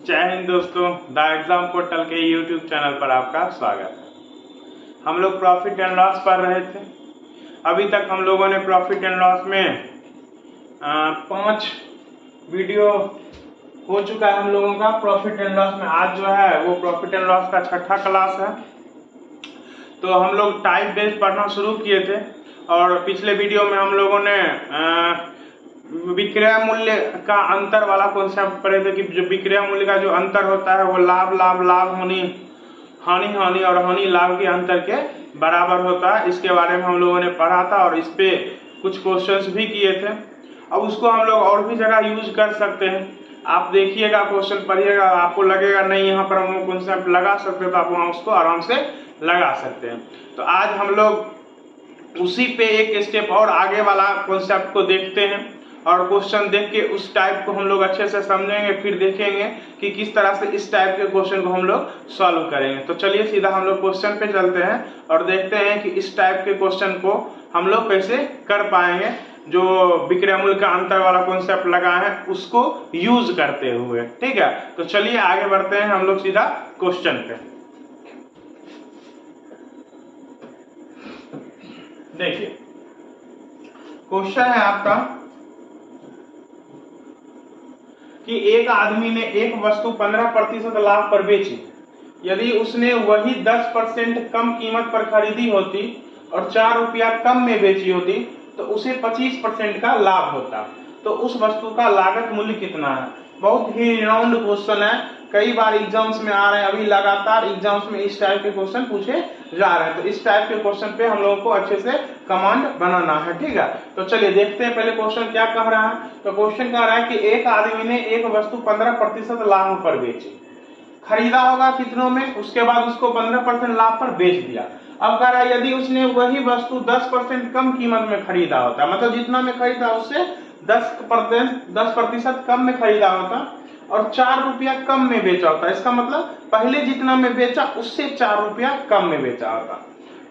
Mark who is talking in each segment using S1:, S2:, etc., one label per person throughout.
S1: जय हिंद दोस्तों, the exam portal के यूट्यूब चैनल पर आपका स्वागत है। हम लोग प्रॉफिट एंड लॉस पढ़ रहे थे। अभी तक हम लोगों ने प्रॉफिट एंड लॉस में 5 वीडियो हो चुका है हम लोगों का प्रॉफिट एंड लॉस में। आज जो है वो प्रॉफिट एंड लॉस का 6ठा क्लास है। तो हम लोग टाइप बेस्ड पढ़ना शुरू किए थे और पिछले वीडियो में हम लोगों ने विक्रय मूल्य का अंतर वाला कॉन्सेप्ट पढ़े थे कि जो विक्रय मूल्य का जो अंतर होता है वो लाभ लाभ लाभ हानि हानि हानि और हानि लाभ के अंतर के बराबर होता है। इसके बारे में हम लोगों ने पढ़ा था और इस पे कुछ क्वेश्चंस भी किए थे। अब उसको हम लोग और भी जगह यूज कर सकते हैं। आप देखिएगा, क्वेश्चन पढ़िएगा, आपको लगेगा नहीं यहाँ पर हम कॉन्सेप्ट लगा सकते, तो आप वहाँ उसको आराम से लगा सकते हैं। तो आज हम लोग उसी पे एक स्टेप और आगे वाला कॉन्सेप्ट को देखते हैं और क्वेश्चन देख के उस टाइप को हम लोग अच्छे से समझेंगे, फिर देखेंगे कि किस तरह से इस टाइप के क्वेश्चन को हम लोग सॉल्व करेंगे। तो चलिए सीधा हम लोग क्वेश्चन पे चलते हैं और देखते हैं कि इस टाइप के क्वेश्चन को हम लोग कैसे कर पाएंगे, जो विक्रय मूल्य का अंतर वाला कॉन्सेप्ट लगा है उसको यूज करते हुए। ठीक है, तो चलिए आगे बढ़ते हैं हम लोग सीधा क्वेश्चन पे। देखिए, क्वेश्चन है आपका कि एक आदमी ने एक वस्तु 15% लाभ पर बेची। यदि उसने वही 10% कम कीमत पर खरीदी होती और 4 रुपया कम में बेची होती तो उसे 25% का लाभ होता। तो उस वस्तु का लागत मूल्य कितना है? बहुत ही रिनाउंड क्वेश्चन है, कई बार एग्जाम्स में आ रहे हैं। अभी लगातार एग्जाम्स में इस टाइप के क्वेश्चन पूछे जा रहे हैं, तो इस टाइप के क्वेश्चन पे हम लोगों को अच्छे से कमांड बनाना है। ठीक है, तो चलिए देखते हैं पहले क्वेश्चन क्या कह रहा है। तो क्वेश्चन कह रहा है कि एक आदमी ने एक वस्तु 15% लाभ पर बेची, खरीदा होगा कितनों में, उसके बाद उसको 15% लाभ पर बेच दिया। अब कह रहा है यदि उसने वही वस्तु 10% कम कीमत में खरीदा होता, मतलब जितना में खरीदा उससे 10% कम में खरीदा होता और 4 रुपया कम में बेचा होता, इसका मतलब पहले जितना में बेचा उससे 4 रुपया कम में बेचा होता,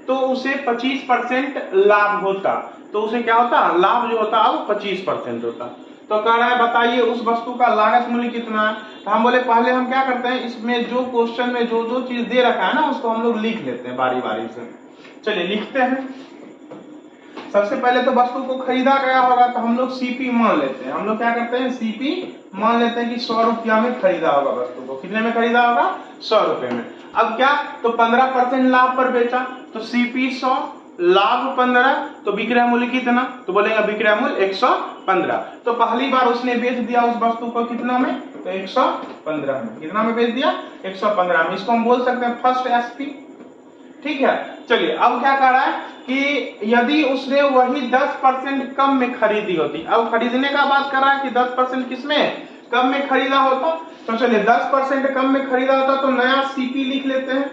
S1: तो उसे 25% लाभ होता। तो उसे क्या होता? लाभ जो होता अब 25% होता। तो कह रहा है बताइए उस वस्तु का लागत मूल्य कितना है। तो हम बोले पहले हम क्या करते हैं, इसमें जो क्वेश्चन में जो जो चीज दे रखा है ना उसको हम लोग लिख लेते हैं बारी बारी से। चलिए लिखते हैं। सबसे पहले तो वस्तु को खरीदा गया होगा तो हम लोग सीपी मान लेते हैं। हम लोग क्या करते हैं, सीपी मान लेते हैं कि 100 रुपया में खरीदा होगा वस्तु को। कितने में खरीदा होगा? 100 रुपए में। अब क्या, तो 15% लाभ पर बेचा, तो सीपी 100 लाभ 15, तो विक्रय मूल्य कितना? तो बोलेंगे विक्रय मूल्य 115। तो पहली बार उसने बेच दिया उस वस्तु को कितना में? तो 115 में। कितना में बेच दिया? 115 में। इसको हम बोल सकते हैं फर्स्ट एसपी। ठीक है, चलिए अब क्या कर रहा है कि यदि उसने वही 10% कम में खरीदी होती। अब खरीदने का बात कर रहा है कि 10% किसमें कम में खरीदा होता। तो चलिए 10% कम में खरीदा होता तो नया सीपी लिख लेते हैं।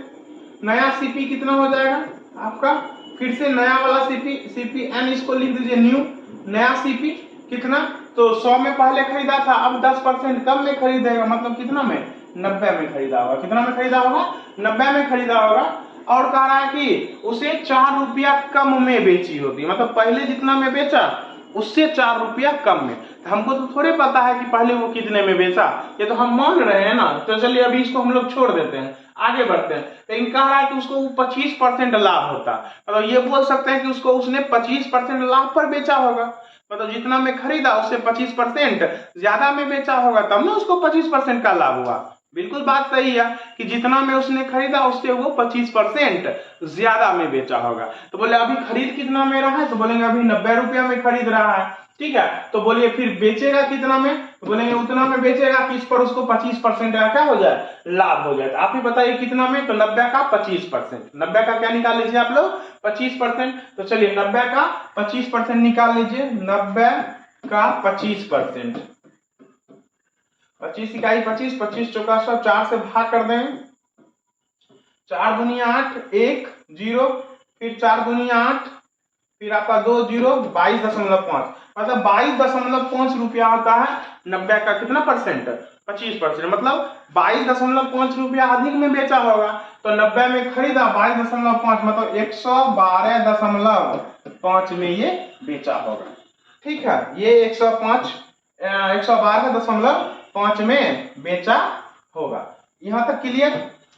S1: नया सीपी कितना हो जाएगा आपका? फिर से नया वाला सीपी एन, इसको लिख दीजिए न्यू। नया सीपी कितना? तो 100 में पहले खरीदा था, अब 10% कम में खरीदेगा, मतलब कितना में? 90 में खरीदा होगा। कितना में खरीदा होगा? 90 में खरीदा होगा। और कह रहा है कि उसे 4 रुपया कम में बेची होती, मतलब पहले जितना में बेचा उससे 4 रुपया कम में। तो हमको तो थोड़े पता है कि पहले वो कितने में बेचा, ये तो हम मान रहे हैं ना। तो चलिए अभी इसको हम लोग छोड़ देते हैं, आगे बढ़ते हैं। लेकिन कह रहा है कि उसको 25% लाभ होता, मतलब ये बोल सकते हैं कि उसको उसने 25% लाभ पर बेचा होगा, मतलब जितना में खरीदा उससे 25% ज्यादा में बेचा होगा, तब ना उसको 25% का लाभ हुआ। बिल्कुल बात सही है कि जितना में उसने खरीदा उससे वो 25% ज्यादा में बेचा होगा। तो बोले अभी खरीद कितना में रहा है? तो बोलेंगे अभी 90 रुपया में खरीद रहा है। ठीक है, तो बोलिए फिर बेचेगा कितना में? तो बोलेंगे उतना में बेचेगा कि इस पर उसको 25% का क्या हो जाए? लाभ हो जाए। आप ही बताइए कितना में? तो 90 का 25%। 90 का क्या निकाल लीजिए आप लोग? 25%। तो चलिए 90 का 25% निकाल लीजिए। 90 का 25%, 25 इकाई 25, 25 चौका 100, 4 से भाग कर देंगे। 4 दूनी 8, 1 0, फिर 4 दूनी 8, फिर आपका 2 0, 22.5, मतलब 22.5 रुपया होता है 90 का कितना परसेंट? 25%, मतलब 22.5 रुपया अधिक में बेचा होगा। तो 90 में खरीदा 22.5, मतलब 112.5 में ये बेचा होगा। ठीक है, ये 112.5 में बेचा होगा। यहां तक क्लियर।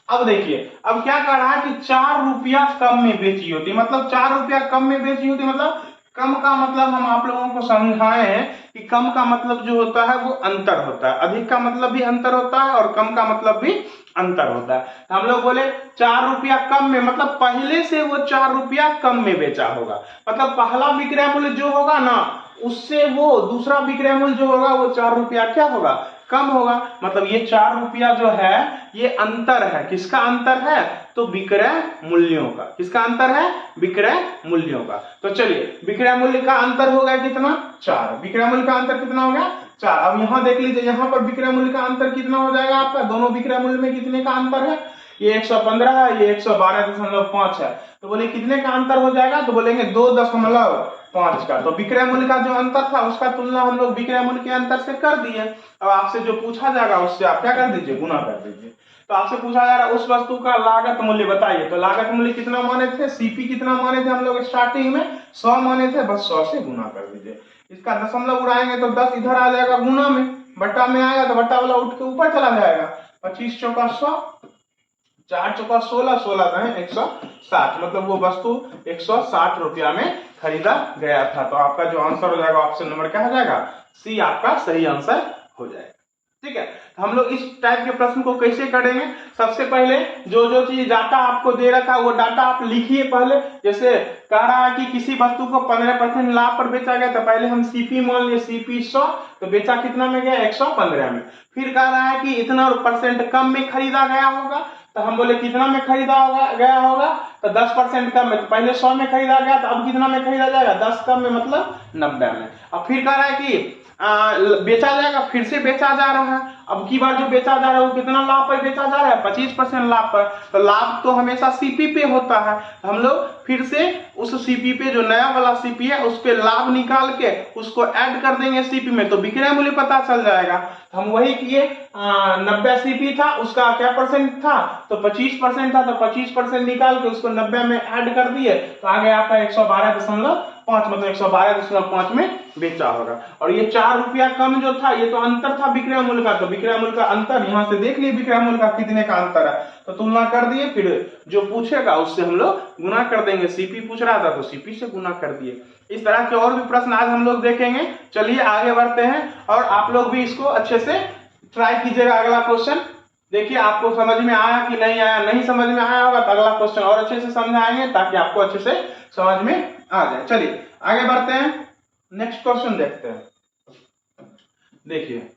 S1: अब देखिए, अब क्या कह रहा है कि 4 रुपया कम में बेची होती, मतलब 4 रुपया कम में बेची होती, मतलब कम का मतलब हम आप लोगों को समझाए हैं कि कम का मतलब जो होता है वो अंतर होता है, अधिक का मतलब भी अंतर होता है और कम का मतलब भी अंतर होता है। हम लोग बोले 4 रुपया कम में, मतलब पहले से वो 4 रुपया कम में बेचा होगा, मतलब पहला विक्रय मूल्य जो होगा ना उससे वो दूसरा विक्रय मूल्य जो होगा वो 4 रुपया क्या होगा, कम होगा। मतलब ये 4 रुपया जो है ये अंतर है, किसका अंतर है, तो विक्रय मूल्यों का। किसका अंतर है, विक्रय मूल्यों का। तो चलिए विक्रय मूल्य का अंतर हो गया कितना, 4। विक्रय मूल्य का अंतर कितना हो गया, 4। अब यहां देख लीजिए, यहां पर विक्रय मूल्य का अंतर कितना हो जाएगा आपका, दोनों विक्रय मूल्य में कितने का अंतर है, ये 115 है, ये 112.5 है। तो बोले कितने का अंतर हो जाएगा, तो बोलेंगे 2.5 का। तो विक्रय मूल्य का जो अंतर था उसका तुलना हम लोग विक्रय मूल्य के अंतर से कर दिए। अब आपसे जो पूछा जाएगा उससे आप क्या कर दीजिए, गुना कर दीजिए। तो आपसे पूछा जा रहा है उस वस्तु का लागत मूल्य बताइए, तो लागत मूल्य कितना माने थे, सीपी कितना माने थे हम लोग स्टार्टिंग में, 100 माने थे, बस 100 से गुना कर दीजिए। इसका दशमलव उड़ाएंगे तो 10 इधर आ जाएगा गुना में, बट्टा में आएगा तो बट्टा वाला उठ के ऊपर चला जाएगा। 25 चौका 100, 4 चौका 16, 16 का 160, मतलब वो वस्तु 160 रुपया में खरीदा गया था। तो आपका जो आंसर हो जाएगा ऑप्शन नंबर क्या हो जाएगा, सी आपका सही आंसर हो जाएगा। ठीक है, तो हम लोग इस टाइप के प्रश्न को कैसे करेंगे, सबसे पहले जो जो चीज डाटा आपको दे रखा है वो डाटा आप लिखिए पहले। जैसे कह रहा है कि किसी वस्तु को 15% लाभ पर बेचा गया, तो पहले हम सीपी मान लिए, सीपी 100, तो बेचा कितना में गया, 115 में। फिर कह रहा है कि इतना % कम में खरीदा गया होगा, तो हम बोले कितना में खरीदा गया होगा, तो 10% कम में, तो पहले 100 में खरीदा गया, तो अब कितना में खरीदा जाएगा, 10 कम में मतलब 90 में। अब फिर कह रहा है कि बेचा जाएगा, फिर से बेचा जा रहा है, अब की बार जो बेचा जा रहा है वो कितना लाभ पर बेचा जा रहा है, 25% लाभ पर। तो लाभ तो हमेशा सीपी पे होता है, हम लोग फिर से उस सीपी पे जो नया वाला सीपी है उस पे लाभ निकाल के उसको ऐड कर देंगे सीपी में, तो विक्रय मूल्य पता चल जाएगा। हम वही किए, 90 सीपी था, उसका क्या परसेंट था, तो 25% था, तो 25% निकाल के उसको 90 में ऐड कर दिए, तो आ गया आपका 112.5, मतलब 112.5 में बेचा होगा। और ये 4 रुपया कम जो था ये तो अंतर था विक्रय मूल्य का, तो विक्रय मूल्य का अंतर यहां से देख लिए विक्रय मूल्य का कितने का अंतर है, तो तुलना कर दिए, फिर जो पूछेगा उससे हम लोग गुना कर देंगे। सीपी पूछ रहा था तो सीपी से गुना कर दिए। इस तरह के और भी प्रश्न आज हम लोग देखेंगे। चलिए आगे बढ़ते हैं, और आप लोग भी इसको अच्छे से ट्राई कीजिएगा। अगला क्वेश्चन देखिए आपको समझ में आया कि नहीं आया, नहीं समझ में आया होगा तो अगला क्वेश्चन और अच्छे से समझाएंगे ताकि आपको अच्छे से समझ में आ जाए। चलिए आगे बढ़ते हैं, नेक्स्ट क्वेश्चन देखते हैं। देखिए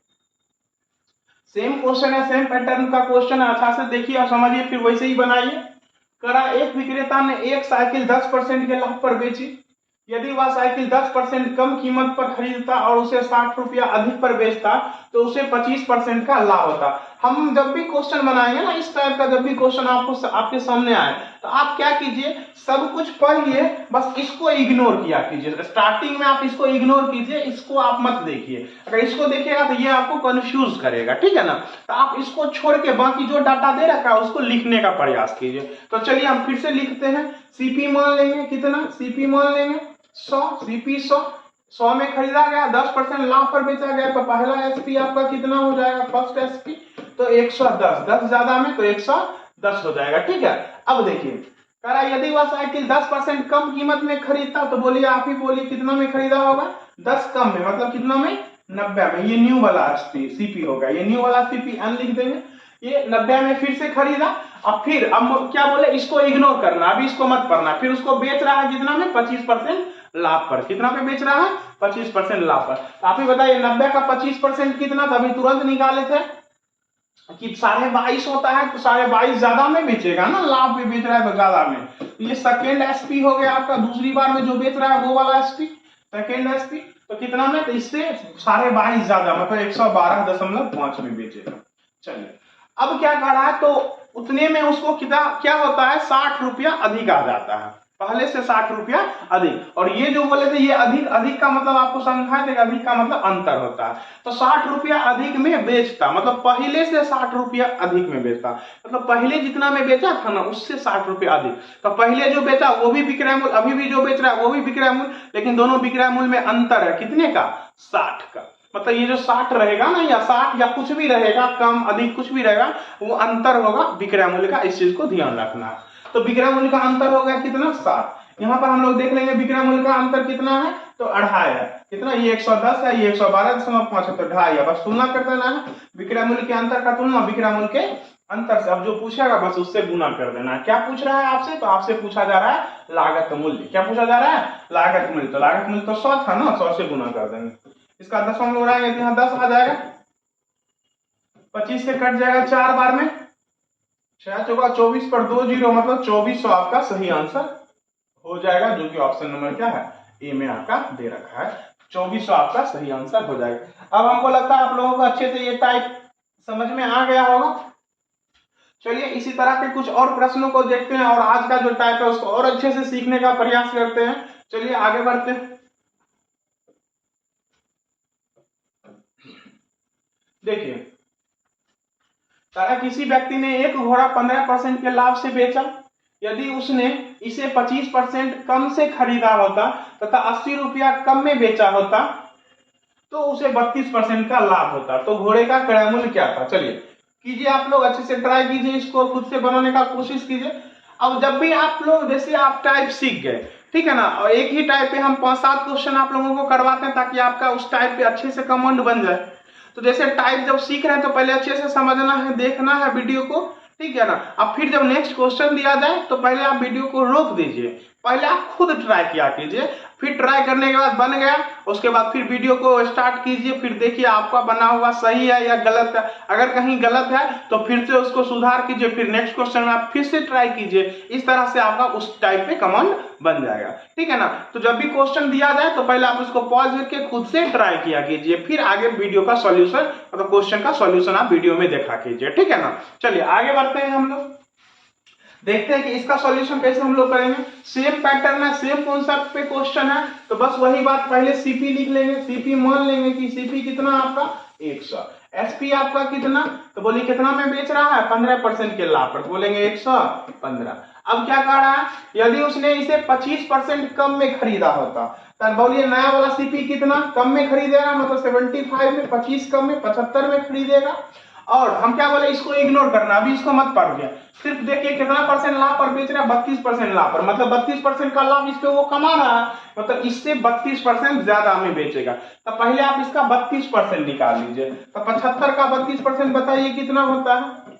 S1: सेम क्वेश्चन है, सेम पैटर्न का क्वेश्चन है, अच्छा से देखिए और समझिए, फिर वैसे ही बनाइए। करा एक विक्रेता ने एक साइकिल 10% के लाभ पर बेची, यदि वह साइकिल 10% कम कीमत पर खरीदता और उसे 60 रुपया अधिक पर बेचता तो उसे 25% का लाभ होता। हम जब भी क्वेश्चन बनाएंगे ना इस टाइप का, जब भी क्वेश्चन आपके सामने आए तो आप क्या कीजिए, सब कुछ पढ़िए, बस इसको इग्नोर किया कीजिए। स्टार्टिंग में आप इसको इग्नोर कीजिए, इसको आप मत देखिए। अगर इसको देखिएगा तो ये आपको कंफ्यूज करेगा, ठीक है ना। तो आप इसको छोड़ के बाकी जो डाटा दे रखा है उसको लिखने का प्रयास कीजिए। तो चलिए हम फिर से लिखते हैं। सीपी मान लेंगे कितना, सीपी मान लेंगे 100, सीपी 100 में खरीदा गया, 10% लाभ पर बेचा गया, तो पहला एसपी आपका कितना हो जाएगा, फर्स्ट एसपी तो 110, 10 ज्यादा में तो 110 हो जाएगा। ठीक है, अब देखिए कह रहा यदि वह साइकिल 10% कम कीमत में खरीदता, तो बोलिए आप ही बोलिए कितना में खरीदा होगा, 10 कम में, मतलब कितना में, 90 में। ये न्यू वाला सीपी होगा, ये न्यू वाला सीपी एन लिख देंगे। ये 90 में फिर से खरीदा, अब फिर अब क्या बोले, इसको इग्नोर करना, अभी इसको मत पढ़ना। फिर उसको बेच रहा है कितना में, 25% लाभ पर। कितना पे बेच रहा है, 25% लाभ पर। तो आप ही बताइए 90 का 25% कितना था, अभी तुरंत निकाले थे कि 22.5 होता है, तो 22.5 ज्यादा में बेचेगा ना, लाभ पे बेच रहा है तो ज्यादा में। तो ये सेकेंड एसपी हो गया आपका, दूसरी बार में जो बेच रहा है वो वाला एसपी, सेकेंड एसपी। तो कितना में, तो इससे 22.5 ज्यादा, मतलब 112.5 में बेचेगा। चलिए अब क्या कह रहा है, तो उतने में उसको कितना क्या होता है, 60 रुपया अधिक आ जाता है, पहले से 60 रुपया अधिक। और ये जो बोले थे ये अधिक, अधिक का मतलब आपको समझाए थे, अधिक का मतलब अंतर होता है। तो 60 रुपया अधिक में बेचता, मतलब पहले से 60 रुपया अधिक में बेचता, मतलब पहले जितना में बेचा था ना उससे 60 रुपया अधिक। तो पहले जो बेचा वो भी विक्रय मूल्य, अभी भी जो बेच रहा है वो भी विक्रय मूल्य, लेकिन दोनों विक्रय मूल्य में अंतर है कितने का, 60 का। मतलब ये जो 60 रहेगा ना, या 60 या कुछ भी रहेगा, कम अधिक कुछ भी रहेगा, वो अंतर होगा विक्रय मूल्य का। इस चीज को ध्यान रखना है। तो विक्रय मूल्य का अंतर हो गया कितना, 60। यहाँ पर हम लोग देख लेंगे विक्रय मूल्य का अंतर कितना है, तो 2.5 है। कितना, ये 110 है, ये 112.5 है, तो 2.5 है। बस तुलना कर देना है, विक्रय मूल्य के अंतर का तुलना विक्रय मूल्य के अंतर से। अब जो पूछेगा बस उससे गुना कर देना है। क्या पूछ रहा है आपसे, तो आपसे पूछा जा रहा है लागत मूल्य। क्या पूछा जा रहा है, लागत मूल्य। तो लागत मूल्य तो 100 था ना, 100 से गुना कर देंगे। इसका दशमलव उड़ाएंगे तो यहाँ 10 आ जाएगा, 25 से कट जाएगा 4 बार में, 6 चौका 24 पर 2 जीरो, मतलब 2400 आपका सही आंसर हो जाएगा, जो कि ऑप्शन नंबर क्या है, ए में आपका दे रखा है। 2400 आपका सही आंसर हो जाएगा। अब हमको लगता है आप लोगों को अच्छे से ये टाइप समझ में आ गया होगा। चलिए इसी तरह के कुछ और प्रश्नों को देखते हैं और आज का जो टाइप है उसको और अच्छे से सीखने का प्रयास करते हैं। चलिए आगे बढ़ते हैं। देखिए, अगर किसी व्यक्ति ने एक घोड़ा 15% के लाभ से बेचा, यदि उसने इसे 25% कम से खरीदा होता तथा 80 रुपया कम में बेचा होता तो उसे 32% का लाभ होता। तो घोड़े का क्रय मूल्य क्या था। चलिए कीजिए, आप लोग अच्छे से ट्राई कीजिए, इसको खुद से बनाने का कोशिश कीजिए। अब जब भी आप लोग, जैसे आप टाइप सीख गए, ठीक है ना, और एक ही टाइप पे हम 5-7 क्वेश्चन आप लोगों को करवाते हैं ताकि आपका उस टाइप पे अच्छे से कमांड बन जाए। तो जैसे टाइप जब सीख रहे हैं तो पहले अच्छे से समझना है, देखना है वीडियो को, ठीक है ना। अब फिर जब नेक्स्ट क्वेश्चन दिया जाए तो पहले आप वीडियो को रोक दीजिए, पहले आप खुद ट्राई किया कीजिए, फिर ट्राई करने के बाद बन गया, उसके बाद फिर वीडियो को स्टार्ट कीजिए, फिर देखिए आपका बना हुआ सही है या गलत है। अगर कहीं गलत है तो फिर से उसको सुधार कीजिए, फिर नेक्स्ट क्वेश्चन में आप फिर से ट्राई कीजिए। इस तरह से आपका उस टाइप पे कमांड बन जाएगा, ठीक है ना। तो जब भी क्वेश्चन दिया जाए तो पहले आप उसको पॉज करके खुद से ट्राई किया कीजिए, फिर आगे वीडियो का सॉल्यूशन, मतलब क्वेश्चन का सॉल्यूशन आप वीडियो में देखा कीजिए, ठीक है ना। चलिए आगे बढ़ते हैं, हम लोग देखते हैं कि इसका सॉल्यूशन कैसे हम लोग करेंगे। सेम पैटर्न है, सेम कॉन्सेप्ट पे क्वेश्चन है, तो बस वही बात, पहले सीपी लिख लेंगे। सीपी मान लेंगे कि सीपी कितना आपका 100, एसपी आपका कितना, तो बोलिए कितना में बेच रहा है, 15% के लाभ पर, तो बोलेंगे 115। अब क्या कह रहा है, यदि उसने इसे 25% कम में खरीदा होता, तो बोलिए नया वाला सीपी कितना कम में खरीदेगा, मतलब 75 में 25 कम में 75 में खरीदेगा। और हम क्या बोले, इसको इग्नोर करना, अभी इसको मत पढ़िए, सिर्फ देखिए कितना परसेंट लाभ पर बेच रहा है, 32% लाभ पर, मतलब 32% का लाभ इस पे वो कमा रहा है, मतलब इससे 32% ज्यादा में बेचेगा। तो पहले आप इसका 32% निकाल लीजिए, तो 75 का 32% बताइए कितना होता है।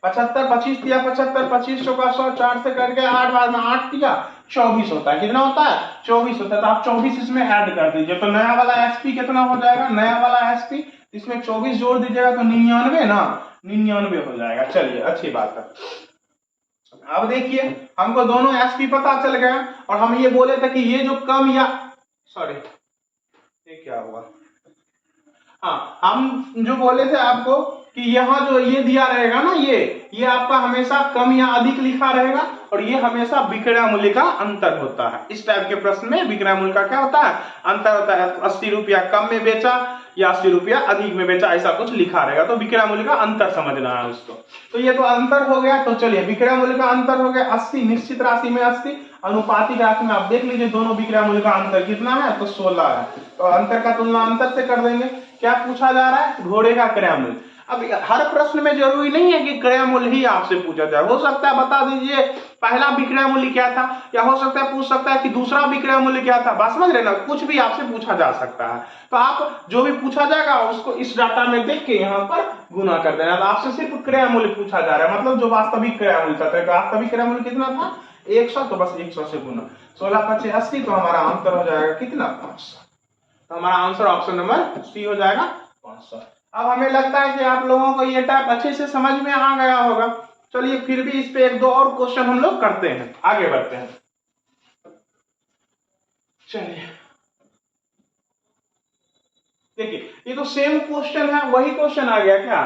S1: 75, 25 दिया 75, 25 का 100, 4 से करके 8 बार में 8 दिया 24 होता है। कितना होता है, 24 होता है। तो आप 24 इसमें ऐड कर दीजिए, तो नया वाला एसपी कितना हो जाएगा, नया वाला एसपी इसमें 24 जोड़ दीजिएगा तो 99 ना, 99 हो जाएगा। चलिए अच्छी बात है। अब देखिए हमको दोनों एसपी पता चल गया, और हम ये बोले थे कि ये जो कम या सॉरी ये क्या हुआ, हाँ हम जो बोले थे आपको कि यहाँ जो ये दिया रहेगा ना, ये आपका हमेशा कम या अधिक लिखा रहेगा, और ये हमेशा विक्रय मूल्य का अंतर होता है। इस टाइप के प्रश्न में विक्रय मूल्य का क्या होता है, अंतर होता है। 80 रुपया कम में बेचा या 80 रुपया अधिक में बेचा, ऐसा कुछ लिखा रहेगा, तो विक्रय मूल्य का अंतर समझना है उसको। तो ये तो अंतर हो गया। तो चलिए विक्रय मूल्य का अंतर हो गया 80, निश्चित राशि में 80, अनुपातिक राशि में आप देख लीजिए दोनों विक्रय मूल्य का अंतर कितना है, तो 16 है। तो अंतर का तुलना अंतर से कर देंगे। क्या पूछा जा रहा है, घोड़े का क्रय मूल्य। अब हर प्रश्न में जरूरी नहीं है कि क्रय मूल्य ही आपसे पूछा जाए, हो सकता है बता दीजिए पहला विक्रय मूल्य क्या था, या हो सकता है पूछ सकता है कि दूसरा विक्रय मूल्य क्या था। बात समझ रहे ना, कुछ भी आपसे पूछा जा सकता है। तो आप जो भी पूछा जाएगा उसको इस डाटा में देख के यहाँ पर गुना कर देना। तो आपसे सिर्फ क्रय मूल्य पूछा जा रहा है, मतलब जो वास्तविक क्रय मूल्य था। वास्तविक क्रय मूल्य कितना था 100, तो बस 100 से गुना, 16 × 5 = 80, तो हमारा आंसर हो जाएगा कितना 500। तो हमारा आंसर ऑप्शन नंबर सी हो जाएगा 500। अब हमें लगता है कि आप लोगों को ये टाइप अच्छे से समझ में आ गया होगा। चलिए फिर भी इस पे 1-2 और क्वेश्चन हम लोग करते हैं, आगे बढ़ते हैं। चलिए देखिए, ये तो सेम क्वेश्चन है, वही क्वेश्चन आ गया क्या,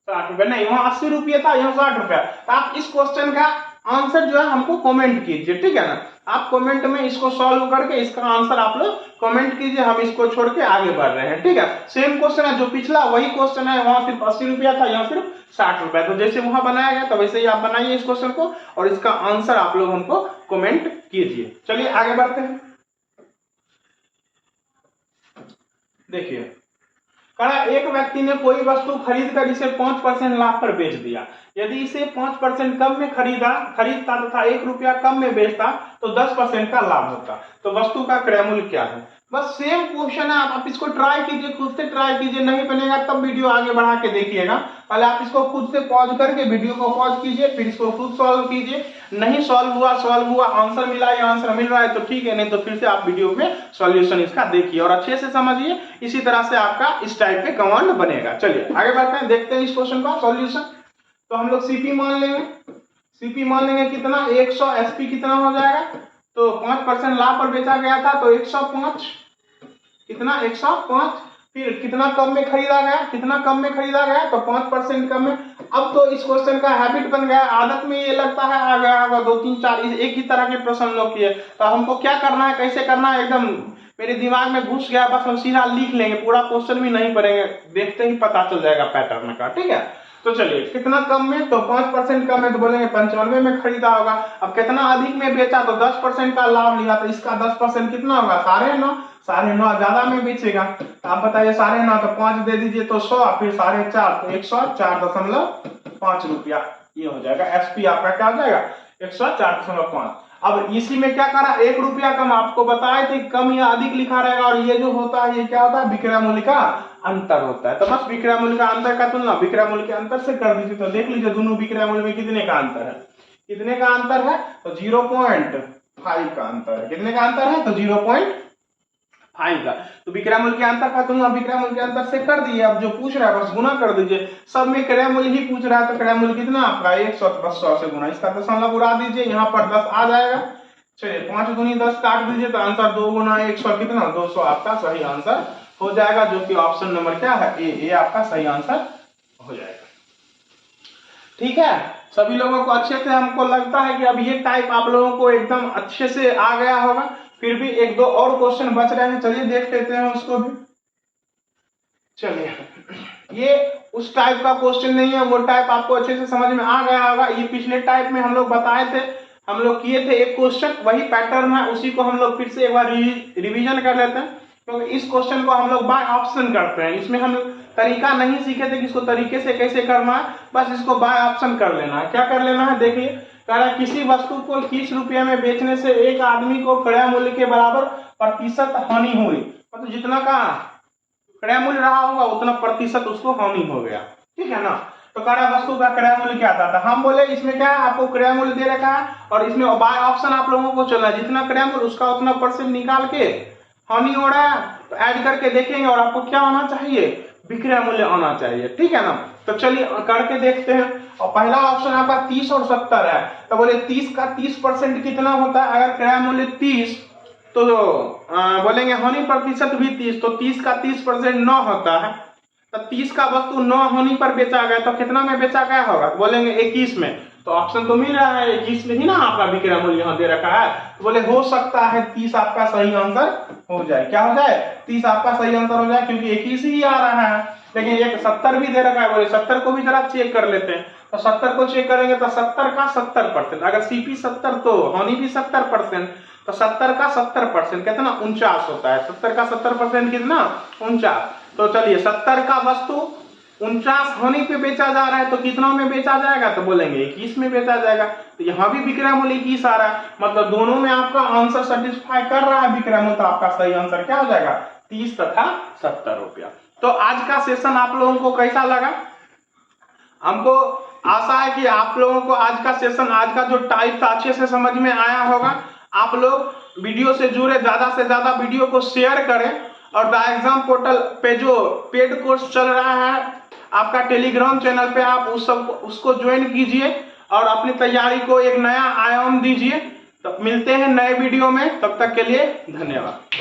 S1: 60 रुपए नहीं, वहां 80 रुपये था, यहाँ 60 रुपया। तो आप इस क्वेश्चन का आंसर जो है हमको कमेंट कीजिए, ठीक है ना। आप कमेंट में इसको सॉल्व करके इसका आंसर आप लोग कमेंट कीजिए, हम इसको छोड़ के आगे बढ़ रहे हैं, ठीक है। सेम क्वेश्चन है, जो पिछला वही क्वेश्चन है, वहां सिर्फ 80 रुपया था, यहाँ सिर्फ 60 रुपया। तो जैसे वहां बनाया गया तो वैसे ही आप बनाइए इस क्वेश्चन को, और इसका आंसर आप लोग हमको कमेंट कीजिए। चलिए आगे बढ़ते हैं। देखिए, कहा एक व्यक्ति ने कोई वस्तु खरीद कर इसे 5% लाभ पर बेच दिया। यदि इसे 5% कम में खरीदता तथा 1 रुपया कम में बेचता तो 10% का लाभ होता। तो वस्तु का क्रय मूल्य क्या है? बस सेम क्वेश्चन है, आप इसको ट्राई कीजिए, खुद से ट्राई कीजिए, नहीं बनेगा तब वीडियो आगे बढ़ा के देखिएगा। पहले आप इसको खुद से पॉज करके वीडियो को पॉज कीजिए, फिर इसको खुद सॉल्व कीजिए। नहीं सॉल्व हुआ, आंसर मिला या आंसर मिल रहा है तो ठीक है, नहीं तो फिर से आप वीडियो में सॉल्यूशन इसका देखिए और अच्छे से समझिए। इसी तरह से आपका इस टाइप पे कमांड बनेगा। चलिए आगे बढ़ते हैं, देखते हैं इस क्वेश्चन का सॉल्यूशन। तो हम लोग सीपी मान लेंगे, सीपी मान लेंगे कितना 100, एसपी कितना हो जाएगा, तो 5% लाभ पर बेचा गया था तो 105, कितना 105, फिर कितना कम में खरीदा गया, कितना कम में खरीदा गया तो 5% कम में। अब तो इस क्वेश्चन का हैबिट बन गया, आदत में ये लगता है आ गया होगा 2 3 4 एक ही तरह के प्रश्न लोग किए। तो हमको क्या करना है, कैसे करना है, एकदम मेरे दिमाग में घुस गया, बस हम सीधा लिख लेंगे, पूरा क्वेश्चन भी नहीं पढ़ेंगे, देखते ही पता चल जाएगा पैटर्न का। ठीक है, तो चलिए कितना कम में, तो 5% कम में तो बोलेंगे 95 में खरीदा होगा। अब कितना अधिक में बेचा तो 10% का लाभ लिया, तो इसका 10% कितना होगा 9.5, 9.5 ज्यादा में बेचेगा। तो आप बताइए 9.5 तो 5 दे दीजिए तो 100, फिर 4.5 तो 104.5 रुपया, ये हो जाएगा। एसपी आपका क्या हो जाएगा 104.5। अब इसी में क्या करा, 1 रुपया कम, आपको बताए थे कम या अधिक लिखा रहेगा, और ये जो होता है ये क्या होता है, विक्रय मूल्य का अंतर होता है। तो बस विक्रय मूल्य का अंतर का तुलना विक्रय मूल्य के अंतर से कर दीजिए। तो देख लीजिए दोनों विक्रय मूल्य में कितने का अंतर है, कितने का अंतर है, तो 0.5 का अंतर है। कितने का अंतर है, तो 0.5 का। तो विक्रय मूल्य के अंतर का तुलना विक्रय मूल्य के अंतर से कर दिए। अब जो पूछ रहा है बस गुना कर दीजिए, सब में क्रय मूल्य ही पूछ रहा है, तो क्रय मूल्य कितना आपका 100, बस 100 से गुना, इसका दशमलव उड़ा दीजिए, यहाँ पर 10 आ जाएगा। चलिए 5 दूनी 10 काट दीजिए तो आंसर 2 गुना 100 कितना 200 आपका सही आंसर हो जाएगा, जो कि ऑप्शन नंबर क्या है ए आपका सही आंसर हो जाएगा। ठीक है, सभी लोगों को अच्छे से, हमको लगता है कि अब ये टाइप आप लोगों को एकदम अच्छे से आ गया होगा। फिर भी 1-2 और क्वेश्चन बच रहे हैं, चलिए देख लेते हैं उसको भी। चलिए, ये उस टाइप का क्वेश्चन नहीं है, वो टाइप आपको अच्छे से समझ में आ गया होगा। ये पिछले टाइप में हम लोग बताए थे, हम लोग किए थे एक क्वेश्चन, वही पैटर्न है, उसी को हम लोग फिर से एक बार रिवीजन कर लेते हैं, क्योंकि इस क्वेश्चन को हम लोग बाय ऑप्शन करते हैं। इसमें हम तरीका नहीं सीखे थे कि इसको तरीके से कैसे करना है, बस इसको बाय ऑप्शन कर लेना है। क्या कर लेना है, देखिए कह रहा है किसी वस्तु को 30 रुपये में बेचने से एक आदमी को क्रय मूल्य के बराबर प्रतिशत हानि हुई, मतलब जितना का क्रय मूल्य रहा होगा उतना प्रतिशत उसको हानि हो गया। ठीक है ना, तो कह रहा है वस्तु का क्रय मूल्य क्या आता था, हम बोले इसमें क्या है, आपको क्रय मूल्य दे रखा है और इसमें बाय ऑप्शन आप लोगों को चलना है, जितना क्रय मूल्य उसका उतना परसेंट निकाल के हानि हो रहा है तो ऐड करके देखेंगे, और आपको क्या आना चाहिए, विक्रय मूल्य आना चाहिए। ठीक है ना, तो चलिए करके देखते हैं। और पहला ऑप्शन आपका 30 और 70 है, तो बोले 30 का 30% कितना होता है, अगर क्रय मूल्य 30 तो बोलेंगे हानि प्रतिशत भी 30, तो 30 का 30% 9 होता है, तो 30 का वस्तु 9 हानि पर बेचा गया, तो कितना में बेचा गया होगा, बोलेंगे 21 में। तो ऑप्शन तो मिल रहा है 21 में ही ना, आपका विक्रय मूल्य यहाँ दे रखा है, तो बोले हो सकता है 30 आपका सही आंसर हो जाए। क्या हो जाए, 30 आपका सही आंसर हो जाए, क्योंकि 21 ही आ रहा है। लेकिन एक 70 भी दे रखा है, बोले 70 को भी जरा चेक कर लेते हैं। तो 70 को चेक करेंगे तो 70 का 70%, अगर सीपी 70 तो हानि भी 70%, तो 70 का 70% कितना 49 होता है। 70 का 70% कितना 49। तो चलिए 70 का वस्तु 49 हानि पे बेचा जा रहा है, तो कितना में बेचा जाएगा, तो बोलेंगे 21 में बेचा जाएगा। तो यहाँ भी विक्रय मूल्य 21 आ रहा है, मतलब दोनों में आपका आंसर सेटिस्फाई कर रहा है विक्रय मूल्य, तो आपका सही आंसर क्या हो जाएगा 30 तथा 70 रुपया। तो आज का सेशन आप लोगों को कैसा लगा, हमको आशा है कि आप लोगों को आज का सेशन, आज का जो टाइप था अच्छे से समझ में आया होगा। आप लोग वीडियो से जुड़े, ज्यादा से ज्यादा वीडियो को शेयर करें, और द एग्जाम पोर्टल पे जो पेड कोर्स चल रहा है आपका टेलीग्राम चैनल पे, आप उसको ज्वाइन कीजिए और अपनी तैयारी को एक नया आयाम दीजिए। तो मिलते हैं नए वीडियो में, तब तक के लिए धन्यवाद।